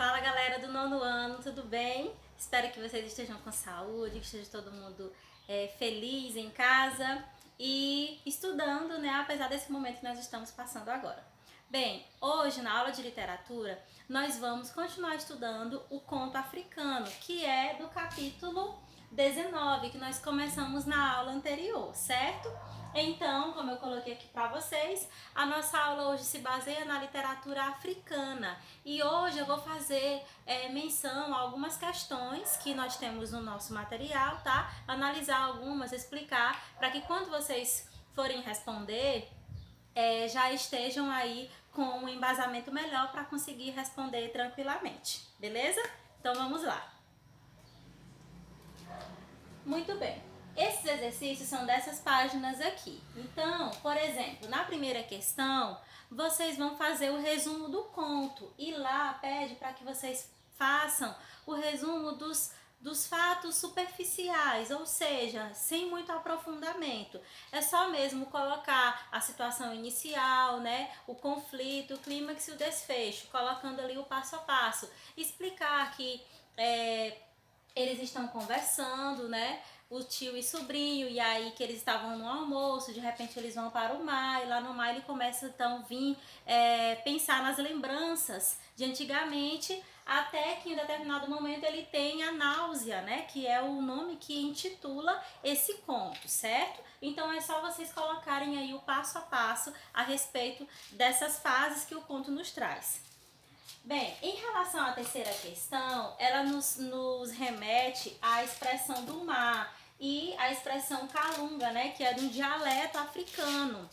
Fala galera do nono ano, tudo bem? Espero que vocês estejam com saúde, que esteja todo mundo feliz em casa e estudando, né? Apesar desse momento que nós estamos passando agora. Bem, hoje na aula de literatura nós vamos continuar estudando o conto africano, que é do capítulo 19, que nós começamos na aula anterior, certo? Então, como eu coloquei aqui para vocês, a nossa aula hoje se baseia na literatura africana e hoje eu vou fazer menção a algumas questões que nós temos no nosso material, tá? Analisar algumas, explicar, para que quando vocês forem responder, já estejam aí com um embasamento melhor para conseguir responder tranquilamente, beleza? Então vamos lá. Muito bem. Esses exercícios são dessas páginas aqui. Então, por exemplo, na primeira questão, vocês vão fazer o resumo do conto e lá pede para que vocês façam o resumo dos fatos superficiais, ou seja, sem muito aprofundamento. É só mesmo colocar a situação inicial, né, o conflito, o clímax e o desfecho, colocando ali o passo a passo. Explicar que eles estão conversando, né? O tio e sobrinho, e aí que eles estavam no almoço, de repente eles vão para o mar, e lá no mar ele começa então a vir pensar nas lembranças de antigamente, até que em determinado momento ele tem a náusea, né? Que é o nome que intitula esse conto, certo? Então é só vocês colocarem aí o passo a passo a respeito dessas fases que o conto nos traz. Bem, em relação à terceira questão, ela nos remete à expressão do mar e à expressão calunga, né, que é de um dialeto africano,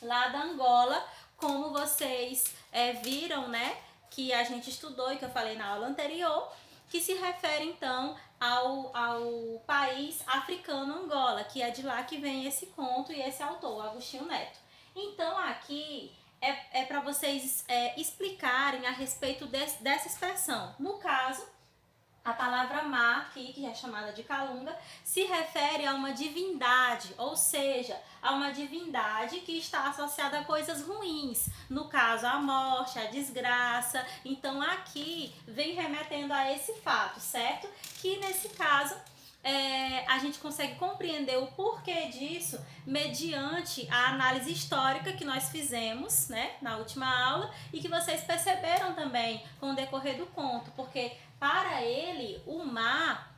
lá da Angola, como vocês viram, né, que a gente estudou e que eu falei na aula anterior, que se refere então ao país africano Angola, que é de lá que vem esse conto e esse autor, Agostinho Neto. Então aqui é para vocês explicarem a respeito dessa expressão. No caso, a palavra má, aqui, que é chamada de calunga, se refere a uma divindade, ou seja, a uma divindade que está associada a coisas ruins. No caso, a morte, a desgraça. Então aqui vem remetendo a esse fato, certo? Que nesse caso a gente consegue compreender o porquê disso mediante a análise histórica que nós fizemos, né, na última aula, e que vocês perceberam também com o decorrer do conto, porque para ele o mar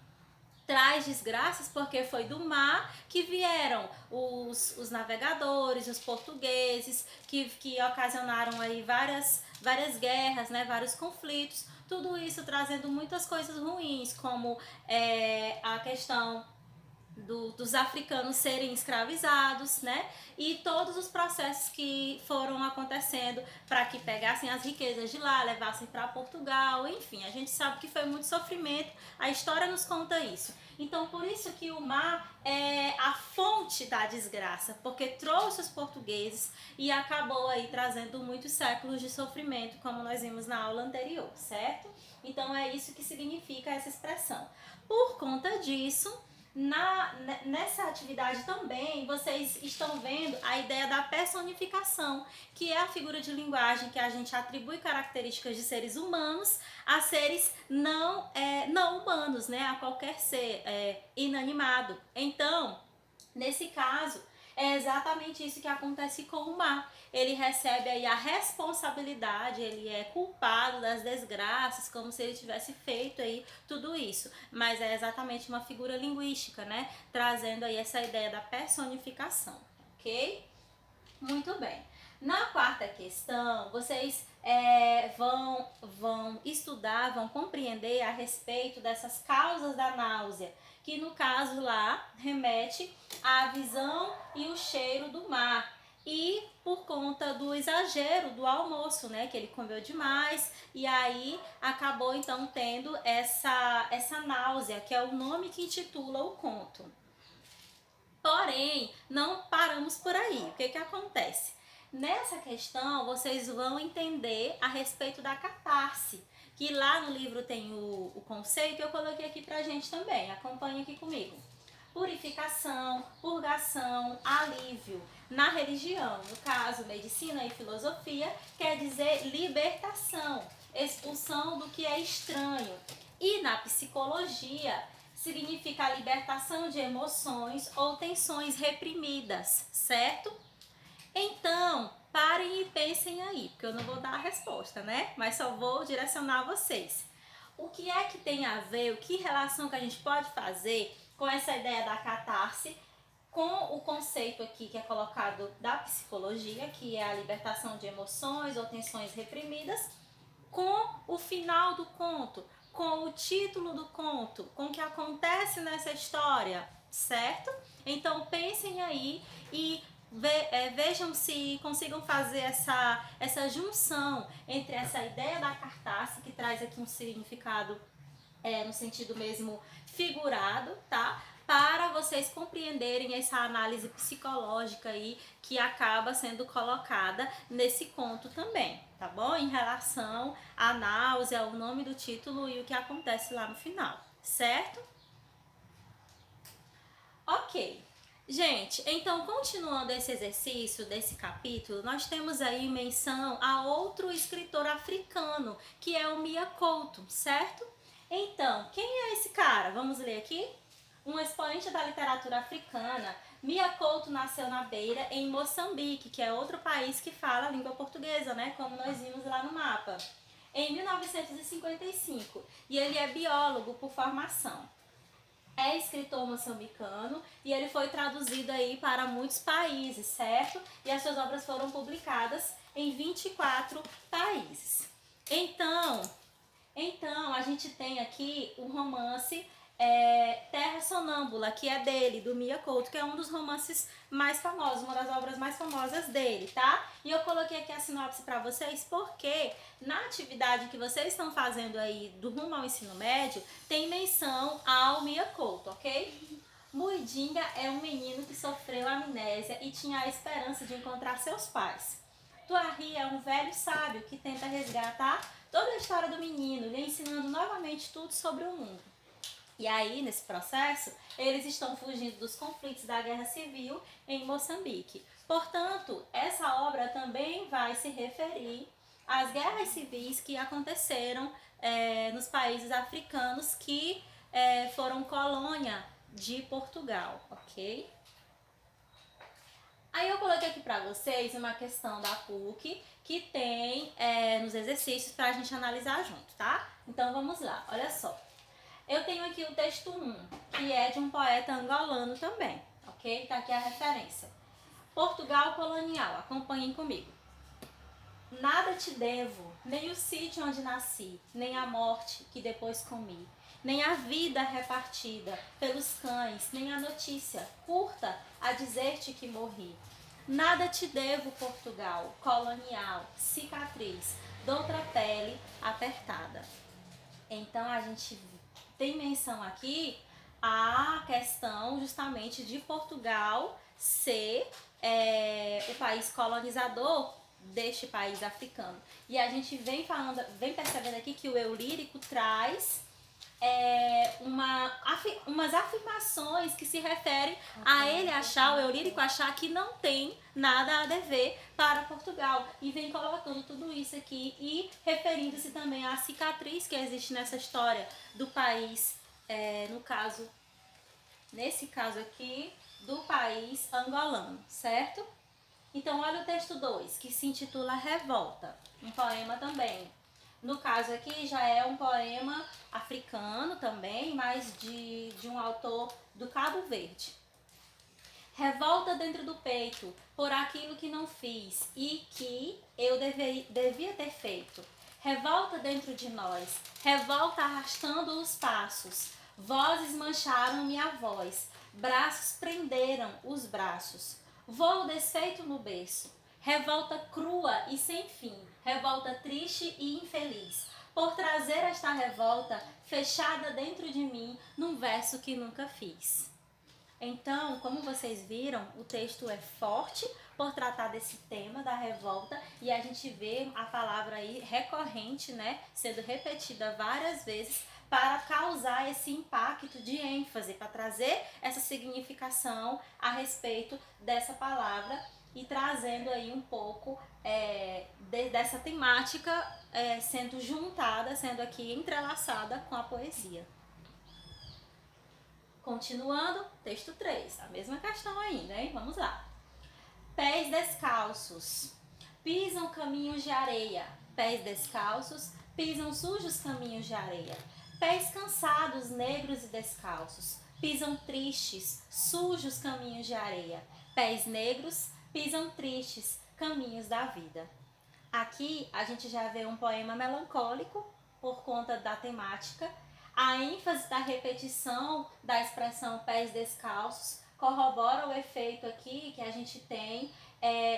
traz desgraças porque foi do mar que vieram os navegadores, os portugueses, que ocasionaram aí várias guerras, né, vários conflitos, tudo isso trazendo muitas coisas ruins, como a questão dos africanos serem escravizados, né? E todos os processos que foram acontecendo para que pegassem as riquezas de lá, levassem para Portugal, enfim, a gente sabe que foi muito sofrimento, a história nos conta isso. Então, por isso que o mar é a fonte da desgraça, porque trouxe os portugueses e acabou aí trazendo muitos séculos de sofrimento, como nós vimos na aula anterior, certo? Então, é isso que significa essa expressão. Por conta disso, nessa atividade também vocês estão vendo a ideia da personificação, que é a figura de linguagem que a gente atribui características de seres humanos a seres não humanos, né? A qualquer ser inanimado. Então, nesse caso, é exatamente isso que acontece com o mar. Ele recebe aí a responsabilidade, ele é culpado das desgraças, como se ele tivesse feito aí tudo isso. Mas é exatamente uma figura linguística, né? Trazendo aí essa ideia da personificação, ok? Muito bem. Na quarta questão, vocês vão estudar, vão compreender a respeito dessas causas da náusea, que no caso lá remete à visão e o cheiro do mar. E por conta do exagero do almoço, né, que ele comeu demais e aí acabou então tendo essa náusea, que é o nome que intitula o conto. Porém, não paramos por aí. O que acontece? Nessa questão, vocês vão entender a respeito da catarse, que lá no livro tem o conceito, eu coloquei aqui pra gente também. Acompanhe aqui comigo. Purificação, purgação, alívio. Na religião, no caso, medicina e filosofia, quer dizer libertação. expulsão do que é estranho. E na psicologia, significa a libertação de emoções ou tensões reprimidas, certo? Então, parem e pensem aí, porque eu não vou dar a resposta, né? Mas só vou direcionar vocês. O que é que tem a ver, o que relação que a gente pode fazer com essa ideia da catarse, com o conceito aqui que é colocado da psicologia, que é a libertação de emoções ou tensões reprimidas, com o final do conto, com o título do conto, com o que acontece nessa história, certo? Então pensem aí e vejam se consigam fazer essa junção entre essa ideia da cartaz, que traz aqui um significado no sentido mesmo figurado, tá? Para vocês compreenderem essa análise psicológica aí que acaba sendo colocada nesse conto também, tá bom? Em relação à náusea, o nome do título e o que acontece lá no final, certo? Ok. Gente, então continuando esse exercício desse capítulo, nós temos aí menção a outro escritor africano, que é o Mia Couto, certo? Então, quem é esse cara? Vamos ler aqui? Um expoente da literatura africana, Mia Couto nasceu na Beira, em Moçambique, que é outro país que fala a língua portuguesa, né? Como nós vimos lá no mapa, em 1955. E ele é biólogo por formação. É escritor moçambicano e ele foi traduzido aí para muitos países, certo? E as suas obras foram publicadas em 24 países. Então a gente tem aqui o romance Terra Sonâmbula, que é dele, do Mia Couto, que é um dos romances mais famosos, uma das obras mais famosas dele, tá? E eu coloquei aqui a sinopse para vocês porque na atividade que vocês estão fazendo aí do rumo ao ensino médio, tem menção ao Mia Couto, ok? Muidinga é um menino que sofreu amnésia e tinha a esperança de encontrar seus pais. Tuari é um velho sábio que tenta resgatar toda a história do menino, lhe ensinando novamente tudo sobre o mundo. E aí, nesse processo, eles estão fugindo dos conflitos da guerra civil em Moçambique. Portanto, essa obra também vai se referir às guerras civis que aconteceram nos países africanos que foram colônia de Portugal, ok? Aí eu coloquei aqui para vocês uma questão da PUC que tem nos exercícios para a gente analisar junto, tá? Então vamos lá, olha só. Eu tenho aqui o texto 1, que é de um poeta angolano também, ok? Tá aqui a referência. Portugal colonial, acompanhem comigo. Nada te devo, nem o sítio onde nasci, nem a morte que depois comi, nem a vida repartida pelos cães, nem a notícia curta a dizer-te que morri. Nada te devo, Portugal colonial, cicatriz, doutra pele apertada. Então a gente tem menção aqui a questão justamente de Portugal ser o país colonizador deste país africano. E a gente vem percebendo aqui que o eu lírico traz umas afirmações que se referem a ele achar, o eu lírico achar que não tem nada a dever para Portugal. E vem colocando tudo isso aqui e referindo-se também à cicatriz que existe nessa história do país, nesse caso aqui, do país angolano, certo? Então olha o texto 2, que se intitula Revolta, um poema também. No caso aqui já é um poema africano também, mas de um autor do Cabo Verde. Revolta dentro do peito por aquilo que não fiz e que eu devia ter feito. Revolta dentro de nós, revolta arrastando os passos. Vozes mancharam minha voz, braços prenderam os braços. Voo desfeito no berço, revolta crua e sem fim, revolta triste e infeliz, por trazer esta revolta fechada dentro de mim num verso que nunca fiz. Então, como vocês viram, o texto é forte por tratar desse tema da revolta e a gente vê a palavra aí recorrente, né, sendo repetida várias vezes para causar esse impacto de ênfase, para trazer essa significação a respeito dessa palavra e trazendo aí um pouco dessa temática sendo juntada, sendo aqui entrelaçada com a poesia. Continuando, texto 3, a mesma questão ainda, hein? Vamos lá. Pés descalços, pisam caminhos de areia. Pés descalços, pisam sujos caminhos de areia. Pés cansados, negros e descalços, pisam tristes, sujos caminhos de areia. Pés negros, pisam tristes, caminhos da vida. Aqui a gente já vê um poema melancólico por conta da temática. A ênfase da repetição da expressão pés descalços corrobora o efeito aqui que a gente tem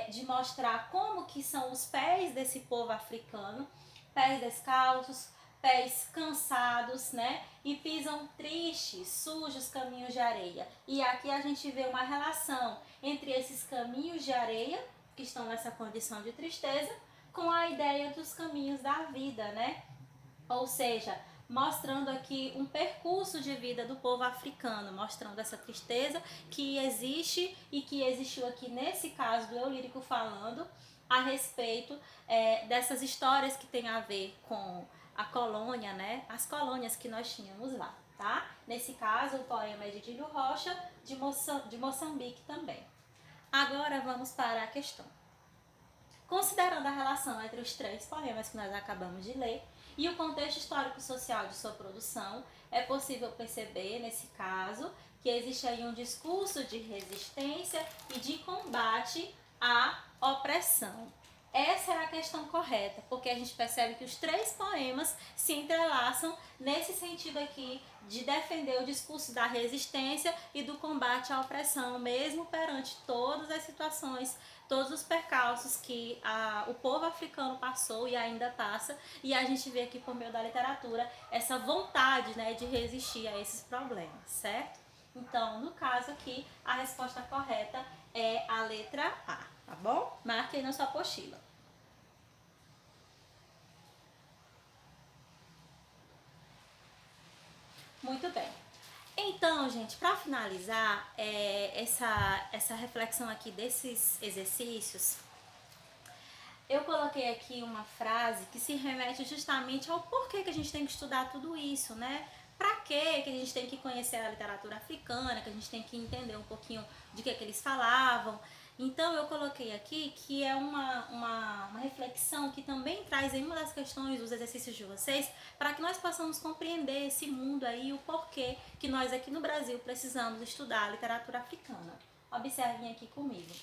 de mostrar como que são os pés desse povo africano, pés descalços, pés cansados, né? E pisam tristes, sujos caminhos de areia. E aqui a gente vê uma relação entre esses caminhos de areia, que estão nessa condição de tristeza, com a ideia dos caminhos da vida, né? Ou seja, mostrando aqui um percurso de vida do povo africano, mostrando essa tristeza que existe e que existiu aqui nesse caso do eu lírico falando a respeito dessas histórias que tem a ver com a colônia, né? As colônias que nós tínhamos lá, tá? Nesse caso, o poema é de Dílio Rocha, de Moçambique também. Agora vamos para a questão. Considerando a relação entre os 3 poemas que nós acabamos de ler e o contexto histórico-social de sua produção, é possível perceber, nesse caso, que existe aí um discurso de resistência e de combate à opressão. Essa é a questão correta, porque a gente percebe que os 3 poemas se entrelaçam nesse sentido aqui de defender o discurso da resistência e do combate à opressão, mesmo perante todas as situações, todos os percalços que o povo africano passou e ainda passa, e a gente vê aqui por meio da literatura essa vontade, né, de resistir a esses problemas, certo? Então, no caso aqui, a resposta correta é a letra A, tá bom? Marque aí na sua apostila. Muito bem. Então, gente, para finalizar essa reflexão aqui desses exercícios, eu coloquei aqui uma frase que se remete justamente ao porquê que a gente tem que estudar tudo isso, né? Pra quê que a gente tem que conhecer a literatura africana, que a gente tem que entender um pouquinho de que eles falavam. Então eu coloquei aqui que é uma reflexão que também traz em uma das questões dos exercícios de vocês, para que nós possamos compreender esse mundo aí, o porquê que nós aqui no Brasil precisamos estudar a literatura africana. Observem aqui comigo.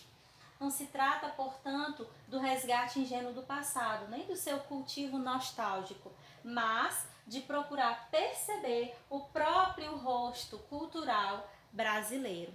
Não se trata, portanto, do resgate ingênuo do passado, nem do seu cultivo nostálgico, mas de procurar perceber o próprio rosto cultural brasileiro.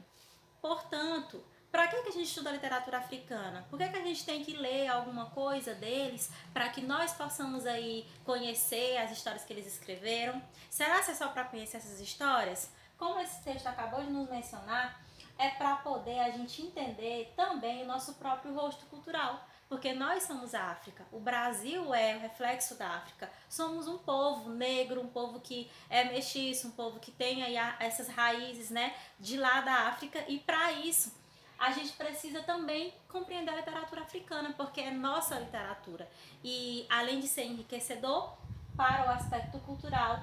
Portanto, para que a gente estuda a literatura africana? Por que a gente tem que ler alguma coisa deles para que nós possamos aí conhecer as histórias que eles escreveram? Será que é só para conhecer essas histórias? Como esse texto acabou de nos mencionar, é para poder a gente entender também o nosso próprio rosto cultural, porque nós somos a África, o Brasil é o reflexo da África, somos um povo negro, um povo que é mestiço, um povo que tem aí essas raízes, né, de lá da África, e para isso a gente precisa também compreender a literatura africana, porque é nossa literatura, e além de ser enriquecedor para o aspecto cultural,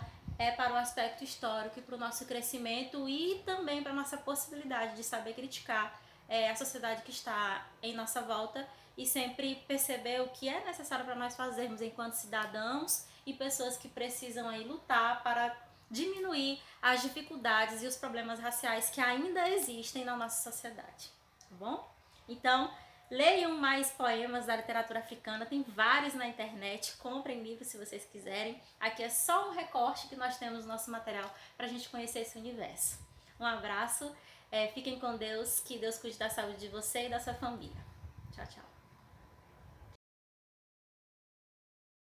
para o aspecto histórico e para o nosso crescimento e também para a nossa possibilidade de saber criticar a sociedade que está em nossa volta e sempre perceber o que é necessário para nós fazermos enquanto cidadãos e pessoas que precisam aí lutar para diminuir as dificuldades e os problemas raciais que ainda existem na nossa sociedade, tá bom? Então, leiam mais poemas da literatura africana, tem vários na internet, comprem livros se vocês quiserem. Aqui é só um recorte que nós temos no nosso material para a gente conhecer esse universo. Um abraço, fiquem com Deus, que Deus cuide da saúde de você e da sua família. Tchau, tchau.